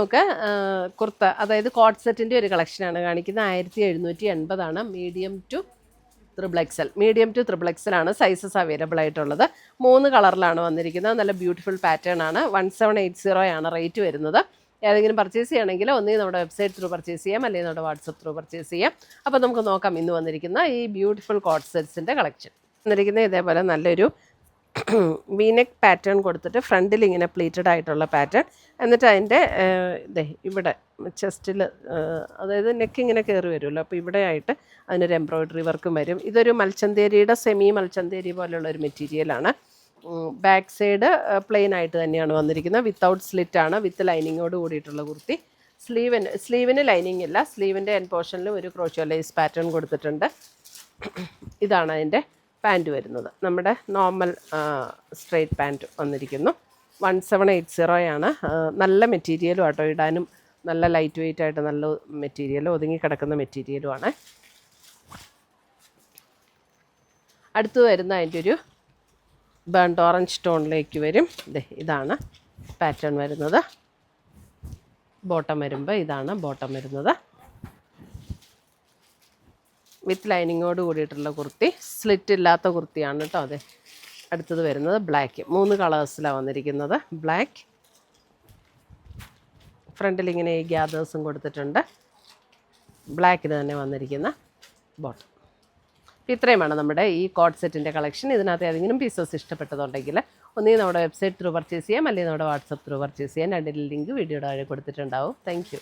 നമുക്ക് കുർത്ത, അതായത് കോട്ട് സെറ്റിൻ്റെ ഒരു കളക്ഷനാണ് കാണിക്കുന്നത്. 1780 medium to XXL. Medium to XXL ആണ് സൈസസ് അവൈലബിൾ ആയിട്ടുള്ളത്. 3 കളറിലാണ് വന്നിരിക്കുന്നത്. നല്ല ബ്യൂട്ടിഫുൾ പാറ്റേൺ ആണ്. 1780 ആണ് റേറ്റ് വരുന്നത്. ഏതെങ്കിലും പർച്ചേസ് ചെയ്യണമെങ്കിൽ ഒന്നുകിൽ നമ്മുടെ വെബ്സൈറ്റ് ത്രൂ പർച്ചേസ് ചെയ്യാം, അല്ലെങ്കിൽ നമ്മുടെ വാട്സപ്പ് ത്രൂ പർച്ചേസ് ചെയ്യാം. അപ്പോൾ നമുക്ക് നോക്കാം ഇന്ന് വന്നിരിക്കുന്ന ഈ ബ്യൂട്ടിഫുൾ കോട്ട് സെറ്റ്സിൻ്റെ കളക്ഷൻ. വന്നിരിക്കുന്നത് ഇതേപോലെ നല്ലൊരു വീനെക്ക് പാറ്റേൺ കൊടുത്തിട്ട് ഫ്രണ്ടിൽ ഇങ്ങനെ പ്ലീറ്റഡ് ആയിട്ടുള്ള പാറ്റേൺ, എന്നിട്ട് അതിൻ്റെ ഇവിടെ ചെസ്റ്റിൽ, അതായത് നെക്ക് ഇങ്ങനെ കയറി വരുമല്ലോ, അപ്പോൾ ഇവിടെ ആയിട്ട് അതിനൊരു എംബ്രോയ്ഡറി വർക്കും വരും. ഇതൊരു മൽച്ചന്തേരിയുടെ സെമി മൽച്ചന്തേരി പോലെയുള്ള ഒരു മെറ്റീരിയലാണ്. ബാക്ക് സൈഡ് പ്ലെയിൻ ആയിട്ട് തന്നെയാണ് വന്നിരിക്കുന്നത്. വിത്തൗട്ട് സ്ലിറ്റാണ്, വിത്ത് ലൈനിങ്ങോട് കൂടിയിട്ടുള്ള കുർത്തി. സ്ലീവിന് ലൈനിങ് ഇല്ല. സ്ലീവിൻ്റെ എൻ പോർഷനിലും ഒരു ക്രോഷോ ലേസ് പാറ്റേൺ കൊടുത്തിട്ടുണ്ട്. ഇതാണ് അതിൻ്റെ പാൻറ്റ് വരുന്നത്. നമ്മുടെ നോർമൽ സ്ട്രെയിറ്റ് പാൻറ്റ് വന്നിരിക്കുന്നു. 1780 നല്ല മെറ്റീരിയലും ആട്ടോ, ഇടാനും നല്ല ലൈറ്റ് വെയ്റ്റ് ആയിട്ട് നല്ല മെറ്റീരിയലും ഒതുങ്ങിക്കിടക്കുന്ന മെറ്റീരിയലുമാണ്. അടുത്ത് വരുന്ന അതിൻ്റെ ഒരു ബേൺഡ് ഓറഞ്ച് ടോണിലേക്ക് വരും. ഇതാണ് പാറ്റേൺ വരുന്നത്. ബോട്ടം വരുമ്പോൾ ഇതാണ് ബോട്ടം വരുന്നത്. വിത്ത് ലൈനിങ്ങോട് കൂടിയിട്ടുള്ള കുർത്തി, സ്ലിറ്റ് ഇല്ലാത്ത കുർത്തിയാണ് കേട്ടോ. അതെ, അടുത്തത് വരുന്നത് ബ്ലാക്ക്. 3 കളേഴ്സിലാണ് വന്നിരിക്കുന്നത്. ബ്ലാക്ക്, ഫ്രണ്ടിൽ ഇങ്ങനെ ഈ ഗ്യാദേഴ്സും കൊടുത്തിട്ടുണ്ട്. ബ്ലാക്കിന് തന്നെ വന്നിരിക്കുന്ന ബോട്ടം. ഇത്രയുമാണ് നമ്മുടെ ഈ കോട്ട് സെറ്റിൻ്റെ കളക്ഷൻ. ഇതിനകത്ത് ഏതെങ്കിലും പീസസ് ഇഷ്ടപ്പെട്ടതുണ്ടെങ്കിൽ ഒന്നുകിൽ നമ്മുടെ വെബ്സൈറ്റ് ത്രൂ പർച്ചേസ് ചെയ്യാം, അല്ലെങ്കിൽ നമ്മുടെ വാട്സപ്പ് ത്രൂ പർച്ചേസ് ചെയ്യാം. രണ്ടിൻ്റെ ലിങ്ക് വീഡിയോയുടെ താഴെ കൊടുത്തിട്ടുണ്ടാവും. Thank U.